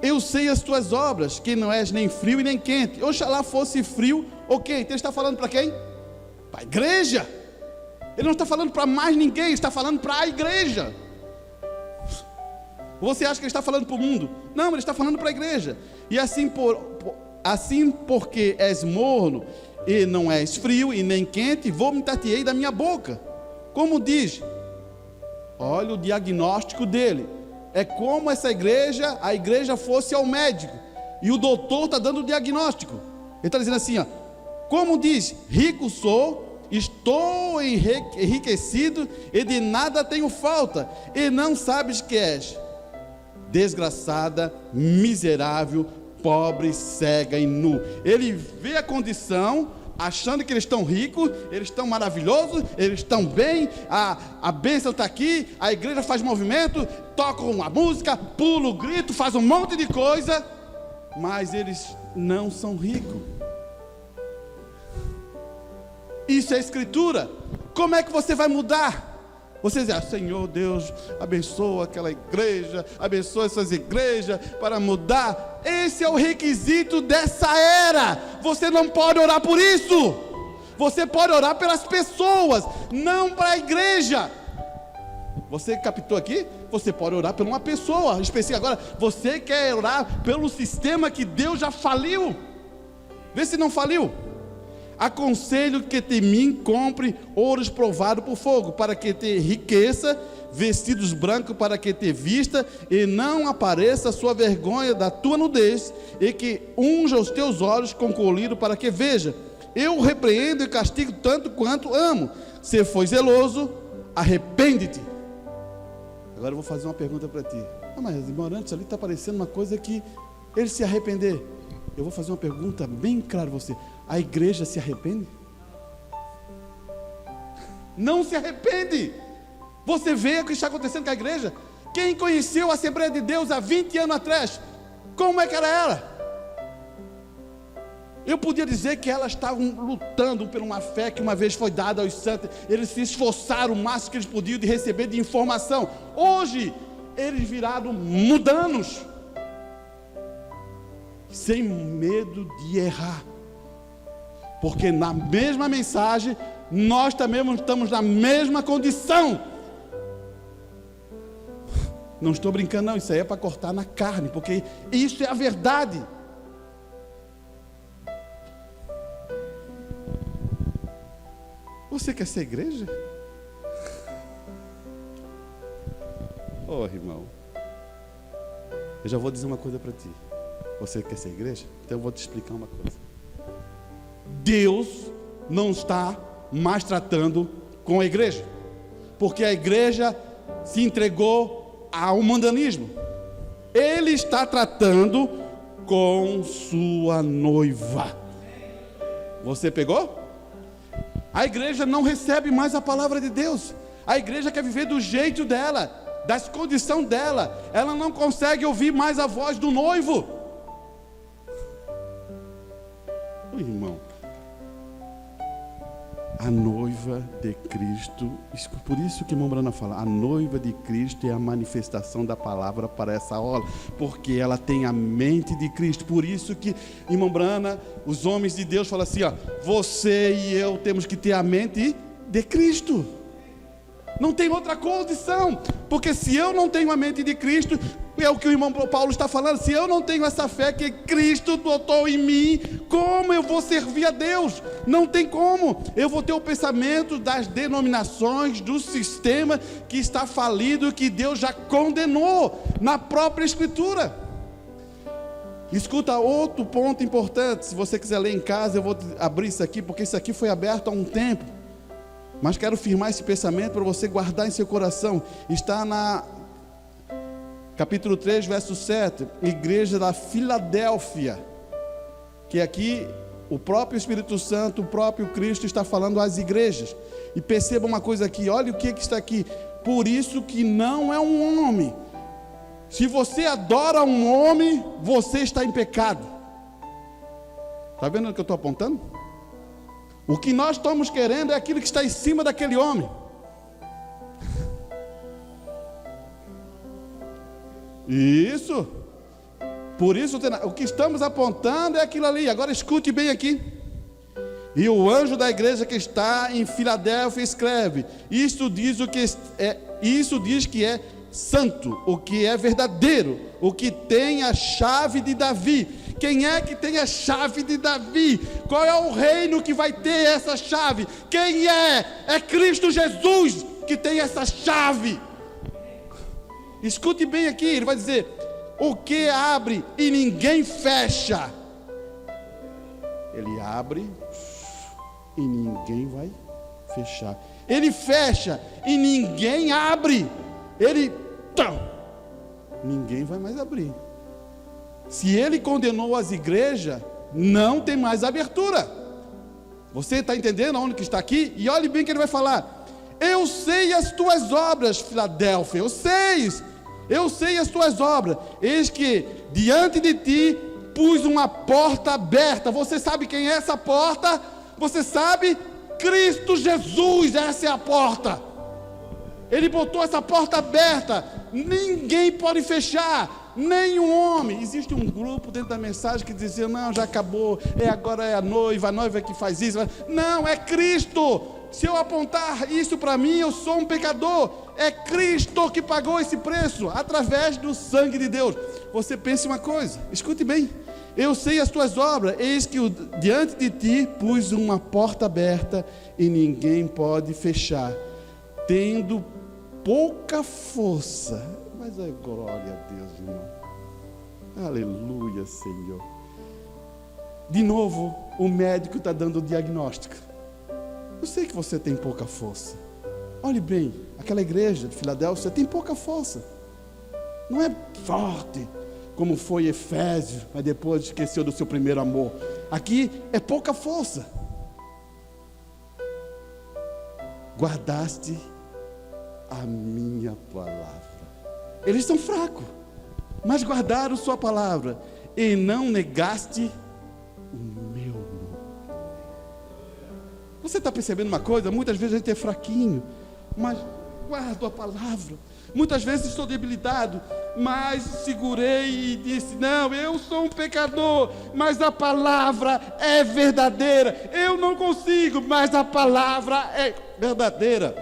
Eu sei as tuas obras, que não és nem frio e nem quente. Oxalá fosse frio ou quente. Ele está falando para quem? Para a igreja. Ele não está falando para mais ninguém, ele está falando para a igreja. Você acha que ele está falando para o mundo? Não, ele está falando para a igreja. E assim porque és morno e não és frio e nem quente, vomitar-te-ei da minha boca. Como diz? Olha o diagnóstico dele. É como a igreja fosse ao médico, e o doutor está dando o diagnóstico. Ele está dizendo assim, como diz: rico sou, estou enriquecido e de nada tenho falta, e não sabes que és desgraçada, miserável, pobre, cega e nu. Ele vê a condição achando que eles estão ricos, eles estão maravilhosos, eles estão bem, a bênção está aqui, a igreja faz movimento, toca uma música, pula, grito, faz um monte de coisa, mas eles não são ricos. Isso é escritura. Como é que você vai mudar? Você diz, Senhor Deus, abençoa aquela igreja, abençoa essas igrejas para mudar. Esse é o requisito dessa era. Você não pode orar por isso. Você pode orar pelas pessoas, não para a igreja. Você captou aqui? Você pode orar por uma pessoa específica. Agora, você quer orar pelo sistema que Deus já faliu? Vê se não faliu. Aconselho que de mim compre ouros provados por fogo, para que te enriqueça, vestidos brancos para que te vista, e não apareça a sua vergonha da tua nudez, e que unja os teus olhos com colírio para que veja. Eu repreendo e castigo tanto quanto amo. Se for zeloso, arrepende-te. Agora eu vou fazer uma pergunta para ti. Mas ignorantes ali está parecendo uma coisa que ele se arrepender. Eu vou fazer uma pergunta bem clara a você. A igreja se arrepende? Não se arrepende. Você vê o que está acontecendo com a igreja? Quem conheceu a Assembleia de Deus há 20 anos atrás, como é que era ela? Eu podia dizer que elas estavam lutando por uma fé que uma vez foi dada aos santos. Eles se esforçaram o máximo que eles podiam de receber de informação. Hoje, eles viraram mudanos, sem medo de errar, porque na mesma mensagem, nós também estamos na mesma condição. Não estou brincando não, isso aí é para cortar na carne, porque isso é a verdade. Você quer ser igreja? Irmão, eu já vou dizer uma coisa para ti. Você quer ser igreja? Então eu vou te explicar uma coisa. Deus não está mais tratando com a igreja, porque a igreja se entregou ao mundanismo. Ele está tratando com sua noiva. Você pegou? A igreja não recebe mais a palavra de Deus. A igreja quer viver do jeito dela, das condições dela. Ela não consegue ouvir mais a voz do noivo. Irmão, a noiva de Cristo, por isso que irmão Brana fala, a noiva de Cristo é a manifestação da palavra para essa hora, porque ela tem a mente de Cristo. Por isso que, irmão Brana, os homens de Deus falam assim, você e eu temos que ter a mente de Cristo. Não tem outra condição, porque se eu não tenho a mente de Cristo, é o que o irmão Paulo está falando, se eu não tenho essa fé que Cristo botou em mim, como eu vou servir a Deus? Não tem como. Eu vou ter o pensamento das denominações, do sistema que está falido, que Deus já condenou na própria Escritura. Escuta outro ponto importante, se você quiser ler em casa, eu vou abrir isso aqui, porque isso aqui foi aberto há um tempo, mas quero firmar esse pensamento para você guardar em seu coração. Está na capítulo 3, verso 7, igreja da Filadélfia, que aqui o próprio Espírito Santo, o próprio Cristo está falando às igrejas. E perceba uma coisa aqui, olha o que está aqui. Por isso que não é um homem. Se você adora um homem, você está em pecado. Está vendo o que eu estou apontando? O que nós estamos querendo é aquilo que está em cima daquele homem. Isso. Por isso, o que estamos apontando é aquilo ali. Agora escute bem aqui. E o anjo da igreja que está em Filadélfia escreve: Isso diz que é santo, o que é verdadeiro, o que tem a chave de Davi. Quem é que tem a chave de Davi? Qual é o reino que vai ter essa chave? Quem é? É Cristo Jesus que tem essa chave. Escute bem aqui, ele vai dizer: o que abre e ninguém fecha. Ele abre e ninguém vai fechar. Ele fecha e ninguém abre. Ninguém vai mais abrir. Se ele condenou as igrejas, não tem mais abertura. Você está entendendo aonde que está aqui? E olhe bem o que ele vai falar. Eu sei as tuas obras, Filadélfia, eu sei as tuas obras. Eis que diante de ti pus uma porta aberta. Você sabe quem é essa porta? Você sabe? Cristo Jesus, essa é a porta. Ele botou essa porta aberta. Ninguém pode fechar, nenhum homem. Existe um grupo dentro da mensagem que dizia: não, já acabou, agora é a noiva que faz isso. Não, é Cristo. Se eu apontar isso para mim, eu sou um pecador. É Cristo que pagou esse preço, através do sangue de Deus. Você pense uma coisa, escute bem. Eu sei as tuas obras, eis que diante de ti pus uma porta aberta, e ninguém pode fechar, tendo pouca força. Mas é glória a Deus, irmão. Aleluia, Senhor. De novo, o médico está dando o diagnóstico. Eu sei que você tem pouca força. Olhe bem, aquela igreja de Filadélfia tem pouca força. Não é forte como foi Efésios, mas depois esqueceu do seu primeiro amor. Aqui é pouca força. Guardaste a minha palavra. Eles são fracos, mas guardaram sua palavra, e não negaste o meu nome. Você está percebendo uma coisa? Muitas vezes a gente é fraquinho, mas guardo a palavra. Muitas vezes estou debilitado, mas segurei e disse: não, eu sou um pecador, mas a palavra é verdadeira. Eu não consigo, mas a palavra é verdadeira.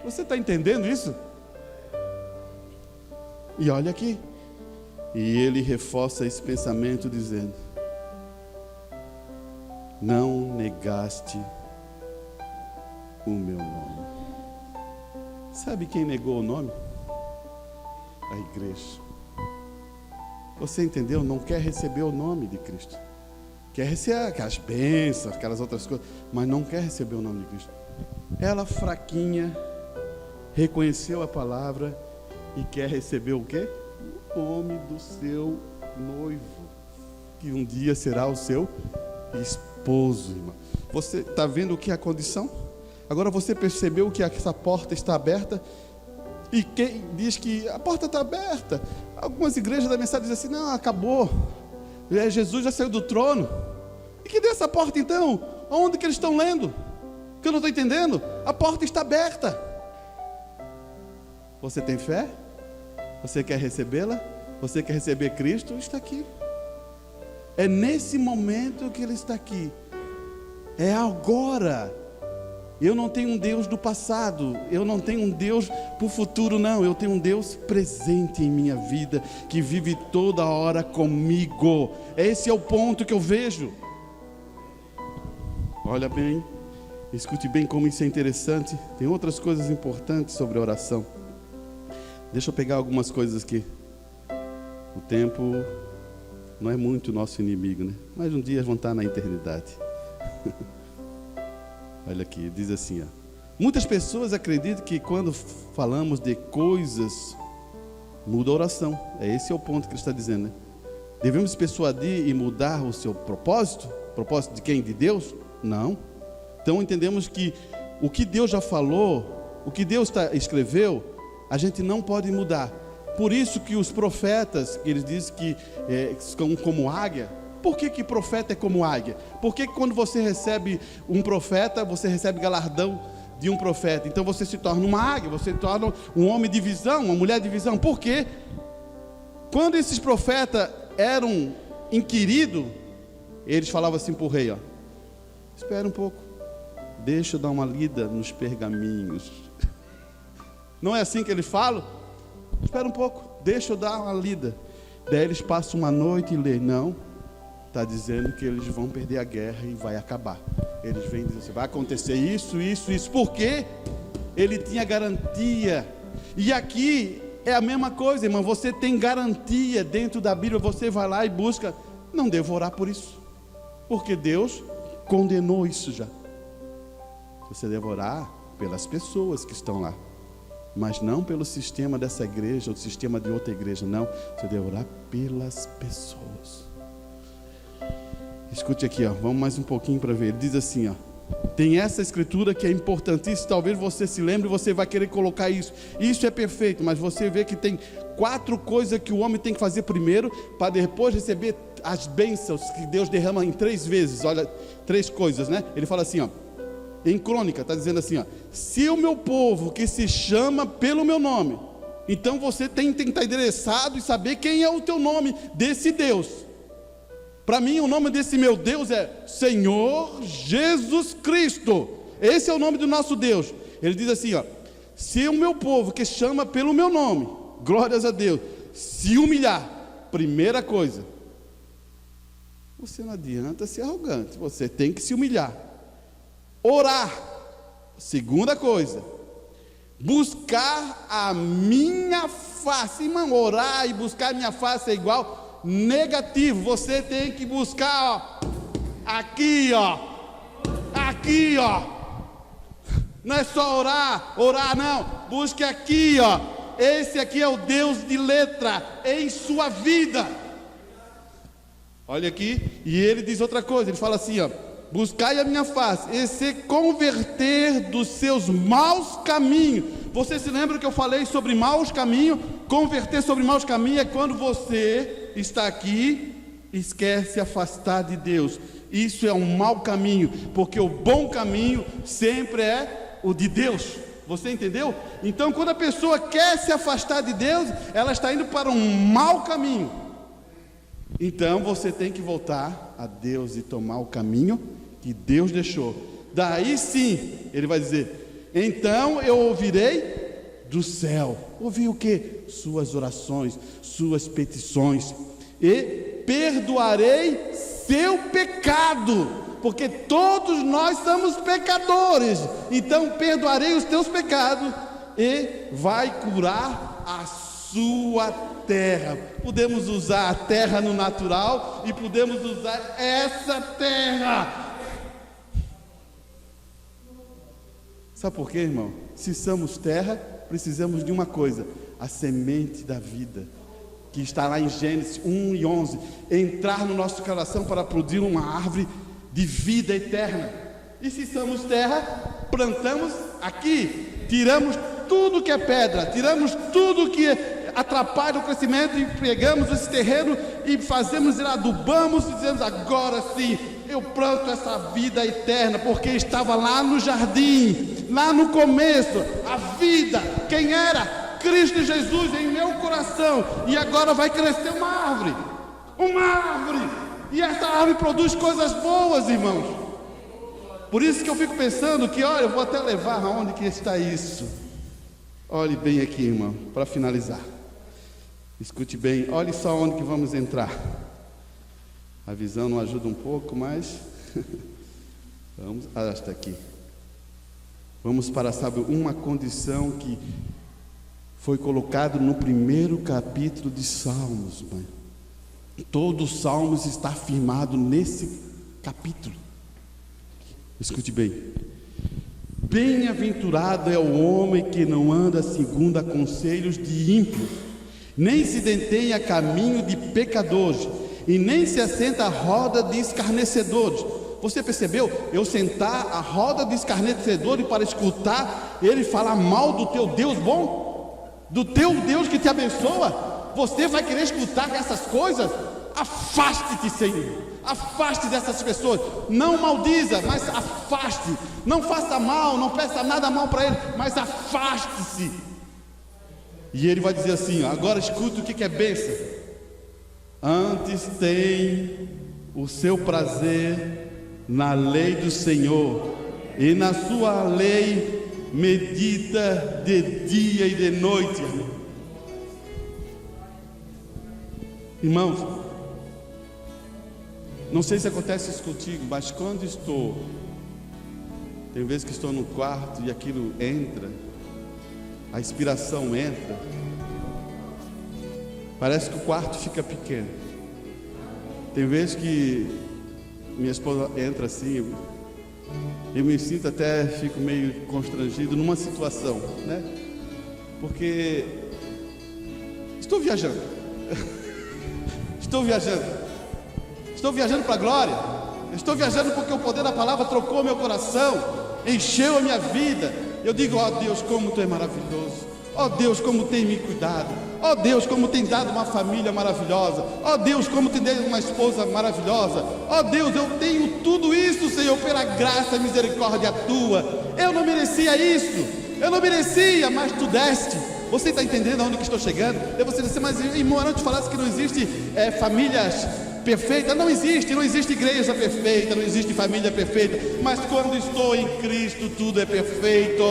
Você está entendendo isso? E olha aqui, e ele reforça esse pensamento dizendo: não negaste o meu nome. Sabe quem negou o nome? A igreja. Você entendeu? Não quer receber o nome de Cristo, quer receber aquelas bênçãos, aquelas outras coisas, mas não quer receber o nome de Cristo. Ela, fraquinha, reconheceu a palavra e quer receber o quê? O nome do seu noivo, que um dia será o seu esposo, irmão. Você está vendo o que é a condição? Agora você percebeu que essa porta está aberta? E quem diz que a porta está aberta? Algumas igrejas da mensagem dizem assim: não, acabou, Jesus já saiu do trono. E que dessa porta então? Onde que eles estão lendo? Que eu não estou entendendo. A porta está aberta. Você tem fé? Você quer recebê-la? Você quer receber Cristo? Está aqui. É nesse momento que Ele está aqui. É agora. Eu não tenho um Deus do passado, eu não tenho um Deus para o futuro, não. Eu tenho um Deus presente em minha vida, que vive toda hora comigo. Esse é o ponto que eu vejo. Olha bem, escute bem como isso é interessante. Tem outras coisas importantes sobre a oração. Deixa eu pegar algumas coisas aqui. O tempo não é muito nosso inimigo, né? Mas um dia vão estar na eternidade. Olha aqui, diz assim, ó. Muitas pessoas acreditam que quando falamos de coisas, muda a oração. Esse é o ponto que ele está dizendo, né? Devemos persuadir e mudar o seu propósito? Propósito de quem? De Deus? Não. Então entendemos que o que Deus já falou, o que Deus escreveu, a gente não pode mudar. Por isso que os profetas, eles dizem que são como águia. Por que profeta é como águia? Porque quando você recebe um profeta, você recebe galardão de um profeta. Então você se torna uma águia, você se torna um homem de visão, uma mulher de visão. Por quê? Quando esses profetas eram inquiridos, eles falavam assim para o rei: ó, espera um pouco, deixa eu dar uma lida nos pergaminhos. Não é assim que eles falam? Espera um pouco, deixa eu dar uma lida. Daí eles passam uma noite e lêem. Não, está dizendo que eles vão perder a guerra e vai acabar. Eles vêm dizer assim: vai acontecer isso, isso, isso. Por quê? Ele tinha garantia. E aqui é a mesma coisa, irmão. Você tem garantia dentro da Bíblia. Você vai lá e busca. Não devo orar por isso, porque Deus condenou isso já. Você deve orar pelas pessoas que estão lá, mas não pelo sistema dessa igreja ou do sistema de outra igreja. Não, você deve orar pelas pessoas. Escute aqui, ó, vamos mais um pouquinho para ver. Ele diz assim, ó: Tem essa escritura que é importantíssima, talvez você se lembre, você vai querer colocar isso. Isso é perfeito, mas você vê que tem 4 coisas que o homem tem que fazer primeiro, para depois receber as bênçãos que Deus derrama em 3 vezes. Olha, 3 coisas, né? Ele fala assim, ó, em Crônica, está dizendo assim, ó: se o meu povo que se chama pelo meu nome. Então você tem que estar endereçado e saber quem é o teu nome desse Deus. Para mim o nome desse meu Deus é Senhor Jesus Cristo. Esse é o nome do nosso Deus. Ele diz assim, ó: se o meu povo que chama pelo meu nome, glórias a Deus, se humilhar, primeira coisa, você não adianta ser arrogante, você tem que se humilhar. Orar, segunda coisa, buscar a minha face. Irmão, orar e buscar a minha face é igual negativo. Você tem que buscar, ó, aqui, ó, aqui, ó. Não é só orar não, busque aqui, ó. Esse aqui é o Deus de letra em sua vida. Olha aqui, e ele diz outra coisa, ele fala assim, ó: buscai a minha face e se converter dos seus maus caminhos. Você se lembra que eu falei sobre maus caminhos? Converter sobre maus caminhos é quando você está aqui e quer se afastar de Deus. Isso é um mau caminho, porque o bom caminho sempre é o de Deus. Você entendeu? Então, quando a pessoa quer se afastar de Deus, ela está indo para um mau caminho. Então você tem que voltar a Deus e tomar o caminho que Deus deixou. Daí sim, ele vai dizer: então eu ouvirei do céu. Ouvir o que? Suas orações, suas petições, e perdoarei seu pecado, porque todos nós somos pecadores. Então perdoarei os teus pecados e vai curar a sua terra. Podemos usar a terra no natural e podemos usar essa terra. Sabe por quê, irmão? Se somos terra, precisamos de uma coisa: a semente da vida, que está lá em Gênesis 1:11, entrar no nosso coração para produzir uma árvore de vida eterna. E se somos terra, plantamos aqui, tiramos tudo que é pedra, tiramos tudo que atrapalha o crescimento, e pegamos esse terreno e fazemos, adubamos e dizemos: agora sim, eu planto essa vida eterna, porque estava lá no jardim, lá no começo, a vida, quem era? Cristo Jesus em meu coração, e agora vai crescer uma árvore, e essa árvore produz coisas boas, irmãos. Por isso que eu fico pensando que, olha, eu vou até levar aonde que está isso. Olhe bem aqui, irmão, para finalizar. Escute bem, olhe só onde que vamos entrar. A visão não ajuda um pouco, mas vamos, está aqui. Vamos para, sabe, uma condição que foi colocado no primeiro capítulo de Salmos, mãe. Todo o Salmos está afirmado nesse capítulo. Escute bem: bem-aventurado é o homem que não anda segundo conselhos de ímpios, nem se detém a caminho de pecadores, e nem se assenta à roda de escarnecedores. Você percebeu? Eu sentar à roda de escarnecedores para escutar ele falar mal do teu Deus bom, do teu Deus que te abençoa. Você vai querer escutar essas coisas? Afaste-te, Senhor. Afaste dessas pessoas. Não maldiza, mas afaste. Não faça mal, não peça nada mal para ele, mas afaste-se. E ele vai dizer assim, ó, agora escuta o que é bênção. Antes tem o seu prazer na lei do Senhor, e na sua lei medita de dia e de noite. Irmãos, não sei se acontece isso contigo, mas quando tem vezes que estou no quarto e aquilo entra, a inspiração entra, parece que o quarto fica pequeno. Tem vezes que minha esposa entra assim, eu me sinto até, fico meio constrangido numa situação, né? Porque estou viajando. Estou viajando para a glória. Estou viajando porque o poder da palavra trocou meu coração, encheu a minha vida. Eu digo, ó Deus, como Tu é maravilhoso. Ó Deus, como tem me cuidado. Ó Deus, como tem dado uma família maravilhosa. Ó Deus, como tem dado uma esposa maravilhosa. Ó Deus, eu tenho tudo isso, Senhor, pela graça e misericórdia Tua. Eu não merecia isso, eu não merecia, mas Tu deste. Você está entendendo aonde que estou chegando? E você disse, mas irmão, não te falasse que não existe famílias perfeitas? Não existe igreja perfeita, não existe família perfeita. Mas quando estou em Cristo, tudo é perfeito.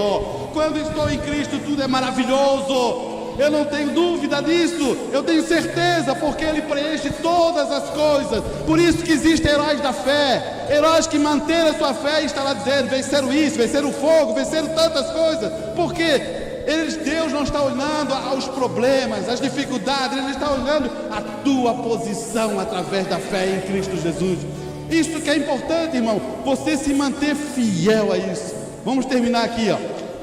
Quando estou em Cristo, tudo é maravilhoso. Eu não tenho dúvida disso, eu tenho certeza, porque Ele preenche todas as coisas. Por isso que existem heróis da fé, heróis que manteram a sua fé e estão lá dizendo, venceram isso, venceram o fogo, venceram tantas coisas. Por quê? Deus não está olhando aos problemas, às dificuldades, Ele está olhando a tua posição através da fé em Cristo Jesus. Isso que é importante, irmão, você se manter fiel a isso. Vamos terminar aqui, ó.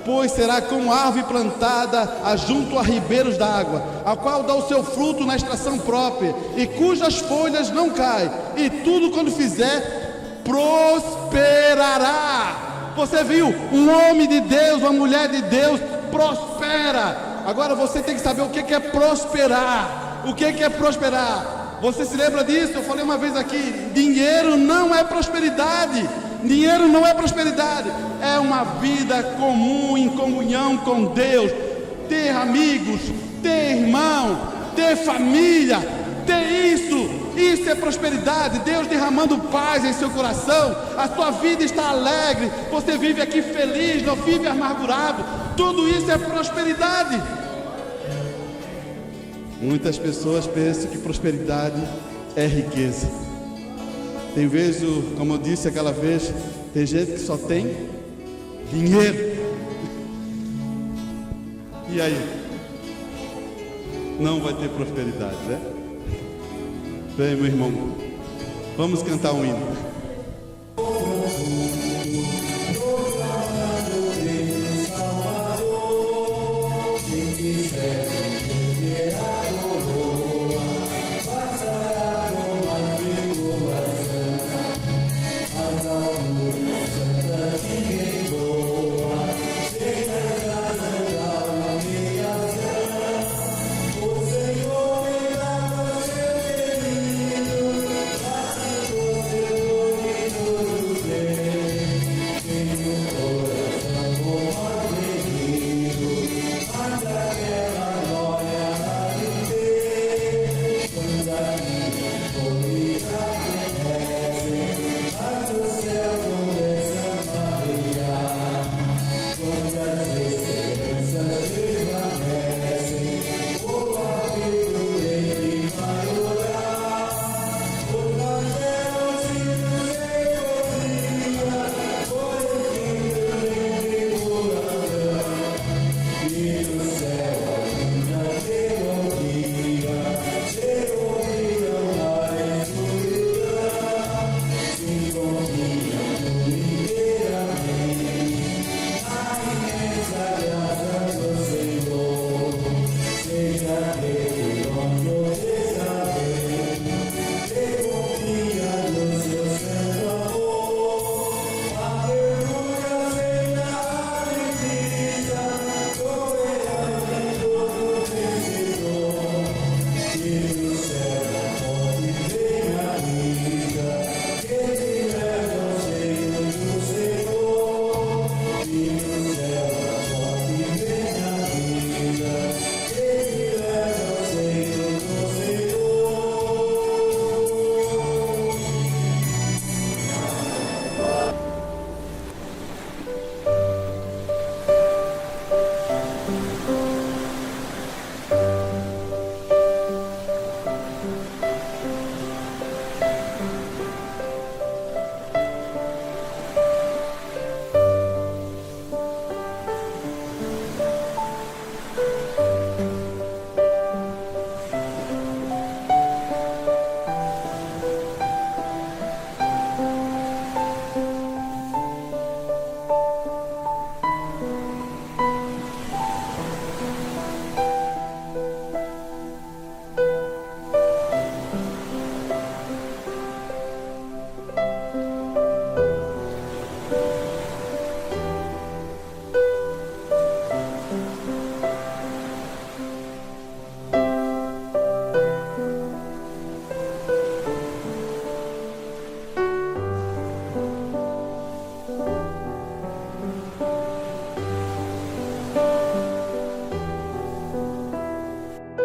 Pois será como árvore plantada junto a ribeiros d'água, a qual dá o seu fruto na estação própria, e cujas folhas não caem, e tudo quando fizer, prosperará. Você viu? Um homem de Deus, uma mulher de Deus, prospera. Agora você tem que saber o que é prosperar. O que é prosperar? Você se lembra disso? Eu falei uma vez aqui, dinheiro não é prosperidade. Dinheiro não é prosperidade, é uma vida comum, em comunhão com Deus. Ter amigos, ter irmão, ter família, ter isso é prosperidade. Deus derramando paz em seu coração, a sua vida está alegre, você vive aqui feliz, não vive amargurado. Tudo isso é prosperidade. Muitas pessoas pensam que prosperidade é riqueza. Tem vezes, como eu disse aquela vez, tem gente que só tem dinheiro. E aí? Não vai ter prosperidade, né? Vem, meu irmão, vamos cantar um hino.